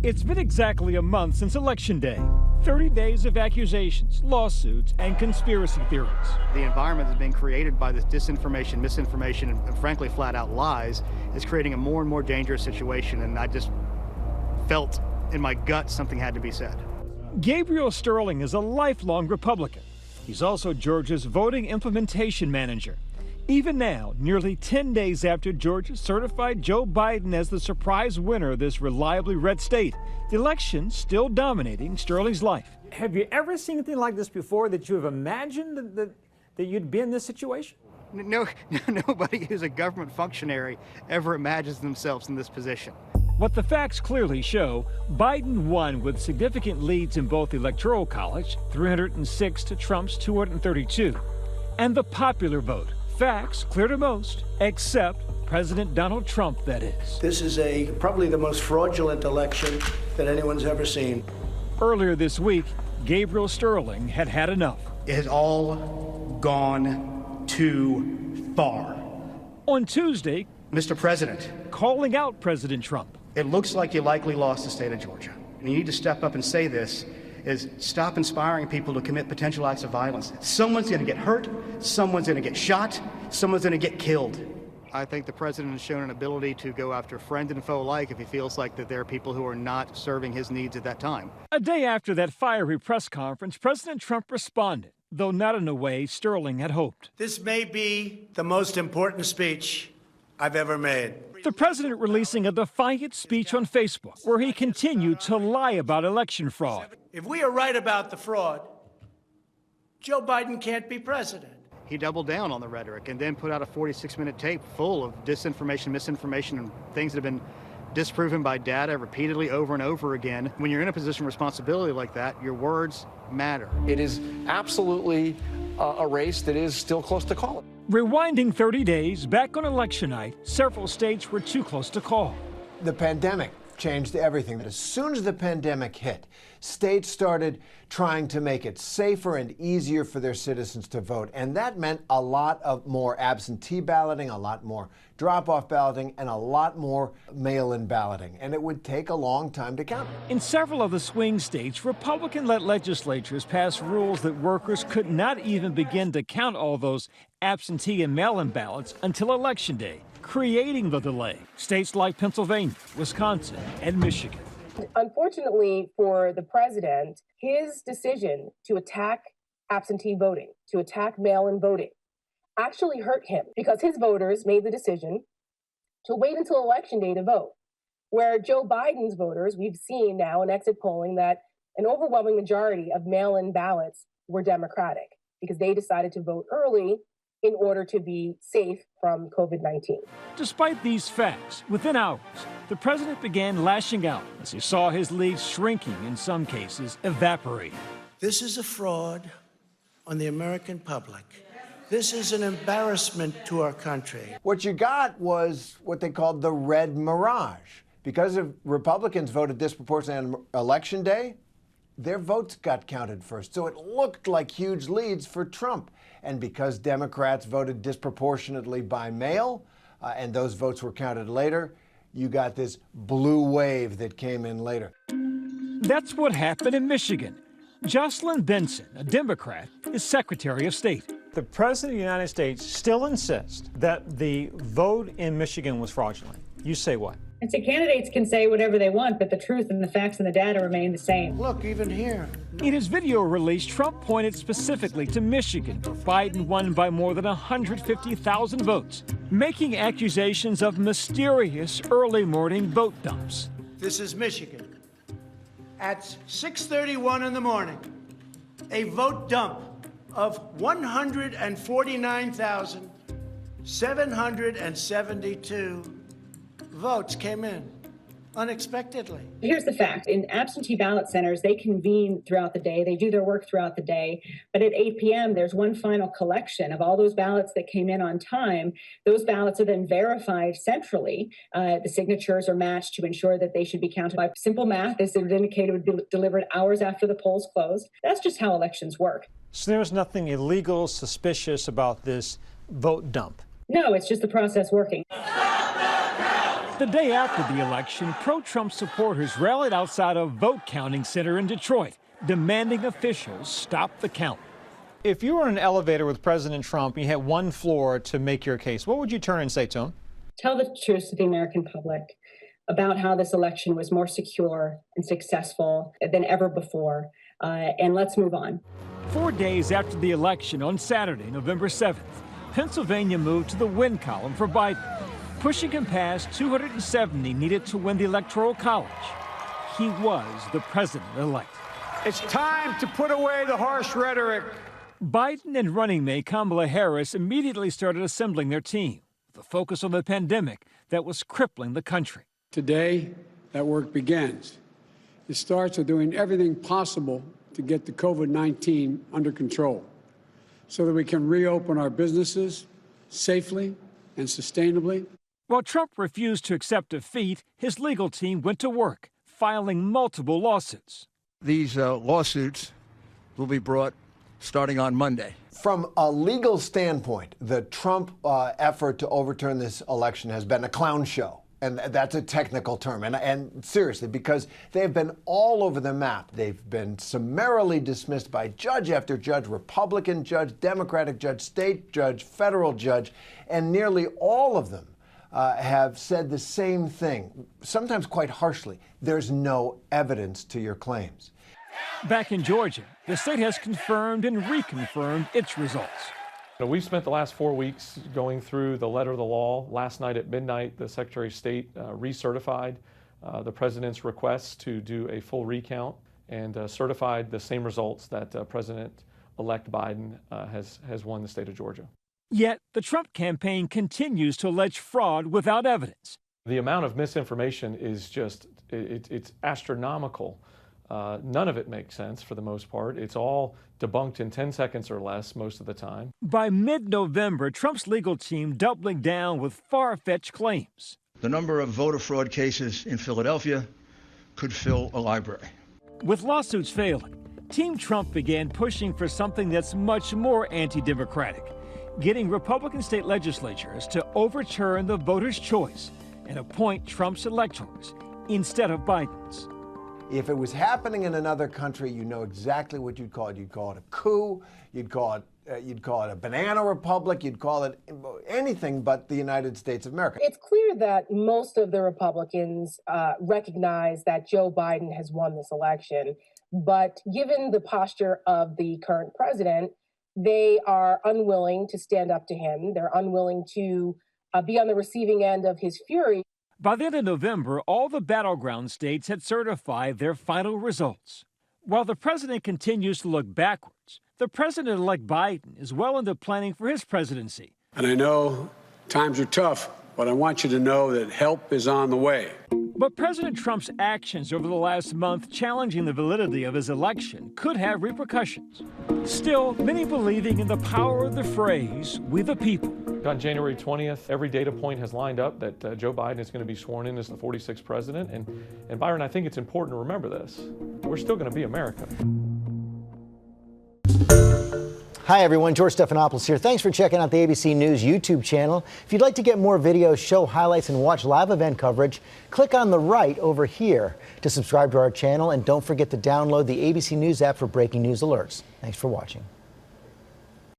It's been exactly a month since Election Day. 30 days of accusations, lawsuits, and conspiracy theories. The environment that's being created by this disinformation, misinformation, and frankly flat-out lies is creating a more and more dangerous situation, and I just felt in my gut something had to be said. Gabriel Sterling is a lifelong Republican. He's also Georgia's voting implementation manager. Even now, nearly 10 days after Georgia certified Joe Biden as the surprise winner of this reliably red state, the election still dominating Sterling's life. Have you ever seen anything like this before, that you have imagined that you'd be in this situation? No, nobody who's a government functionary ever imagines themselves in this position. What the facts clearly show, Biden won with significant leads in both the Electoral College, 306 to Trump's 232, and the popular vote. Facts clear to most, except President Donald Trump, that is. This is probably the most fraudulent election that anyone's ever seen. Earlier this week, Gabriel Sterling had had enough. It has all gone too far. On Tuesday, Mr. President, calling out President Trump. It looks like you likely lost the state of Georgia. And you need to step up and say this, is stop inspiring people to commit potential acts of violence. Someone's going to get hurt, someone's going to get shot, someone's going to get killed. I think the president has shown an ability to go after friend and foe alike if he feels like that there are people who are not serving his needs at that time. A day after that fiery press conference, President Trump responded, though not in a way Sterling had hoped. This may be the most important speech I've ever made. The president releasing a defiant speech on Facebook where he continued to lie about election fraud. If we are right about the fraud, Joe Biden can't be president. He doubled down on the rhetoric and then put out a 46-minute tape full of disinformation, misinformation, and things that have been disproven by data repeatedly over and over again. When you're in a position of responsibility like that, your words matter. It is absolutely a race that is still close to call. Rewinding 30 days, back on election night, several states were too close to call. The pandemic changed everything. As soon as the pandemic hit, states started trying to make it safer and easier for their citizens to vote. And that meant a lot of more absentee balloting, a lot more drop-off balloting, and a lot more mail-in balloting. And it would take a long time to count. In several of the swing states, Republican-led legislatures passed rules that workers could not even begin to count all those absentee and mail-in ballots until Election Day, creating the delay. States like Pennsylvania, Wisconsin, and Michigan. Unfortunately for the president, his decision to attack absentee voting, to attack mail-in voting, actually hurt him because his voters made the decision to wait until Election Day to vote. Where Joe Biden's voters, we've seen now in exit polling that an overwhelming majority of mail-in ballots were Democratic because they decided to vote early in order to be safe from COVID-19. Despite these facts, within hours, the president began lashing out as he saw his lead shrinking, in some cases, evaporating. This is a fraud on the American public. This is an embarrassment to our country. What you got was what they called the red mirage. Because of Republicans voted disproportionately on Election Day, their votes got counted first. So it looked like huge leads for Trump. And because Democrats voted disproportionately by mail, and those votes were counted later, you got this blue wave that came in later. That's what happened in Michigan. Jocelyn Benson, a Democrat, is Secretary of State. The President of the United States still insists that the vote in Michigan was fraudulent. You say what? And so candidates can say whatever they want, but the truth and the facts and the data remain the same. Look, even here. In his video release, Trump pointed specifically to Michigan, where Biden won by more than 150,000 votes, making accusations of mysterious early morning vote dumps. This is Michigan. At 6:31 in the morning, a vote dump of 149,772 votes came in unexpectedly. Here's the fact. In absentee ballot centers, they convene throughout the day. They do their work throughout the day. But at 8 p.m., there's one final collection of all those ballots that came in on time. Those ballots are then verified centrally. The signatures are matched to ensure that they should be counted by simple math. As it indicated, would be delivered hours after the polls closed. That's just how elections work. So there's nothing illegal, suspicious about this vote dump? No, it's just the process working. The day after the election, pro-Trump supporters rallied outside a vote counting center in Detroit, demanding officials stop the count. If you were in an elevator with President Trump and you had one floor to make your case, what would you turn and say to him? Tell the truth to the American public about how this election was more secure and successful than ever before, and let's move on. 4 days after the election on Saturday, November 7th, Pennsylvania moved to the win column for Biden, pushing him past 270 needed to win the Electoral College. He was the president-elect. It's time to put away the harsh rhetoric. Biden and running mate Kamala Harris immediately started assembling their team, with a focus on the pandemic that was crippling the country. Today, that work begins. It starts with doing everything possible to get the COVID-19 under control so that we can reopen our businesses safely and sustainably. While Trump refused to accept defeat, his legal team went to work, filing multiple lawsuits. These lawsuits will be brought starting on Monday. From a legal standpoint, the Trump effort to overturn this election has been a clown show. And that's a technical term. And seriously, because they've been all over the map. They've been summarily dismissed by judge after judge, Republican judge, Democratic judge, state judge, federal judge, and nearly all of them have said the same thing, sometimes quite harshly. There's no evidence to your claims. Back in Georgia, the state has confirmed and reconfirmed its results. We've spent the last 4 weeks going through the letter of the law. Last night at midnight, the Secretary of State recertified the president's request to do a full recount and certified the same results that President-elect Biden has won the state of Georgia. Yet the Trump campaign continues to allege fraud without evidence. The amount of misinformation is just, it's astronomical. None of it makes sense for the most part. It's all debunked in 10 seconds or less most of the time. By mid-November, Trump's legal team doubling down with far-fetched claims. The number of voter fraud cases in Philadelphia could fill a library. With lawsuits failing, Team Trump began pushing for something that's much more anti-democratic, getting Republican state legislatures to overturn the voters' choice and appoint Trump's electors instead of Biden's. If it was happening in another country, you know exactly what you'd call it. You'd call it a coup. You'd call it a banana republic. You'd call it anything but the United States of America. It's clear that most of the Republicans recognize that Joe Biden has won this election. But given the posture of the current president, they are unwilling to stand up to him. They're unwilling to be on the receiving end of his fury. By the end of November, all the battleground states had certified their final results. While the president continues to look backwards, the president-elect Biden is well into planning for his presidency. And I know times are tough, but I want you to know that help is on the way. But President Trump's actions over the last month challenging the validity of his election could have repercussions. Still, many believing in the power of the phrase, "we the people." On January 20th, every data point has lined up that Joe Biden is going to be sworn in as the 46th president. And Byron, I think it's important to remember this. We're still going to be America. Hi, everyone. George Stephanopoulos here. Thanks for checking out the ABC News YouTube channel. If you'd like to get more videos, show highlights, and watch live event coverage, click on the right over here to subscribe to our channel. And don't forget to download the ABC News app for breaking news alerts. Thanks for watching.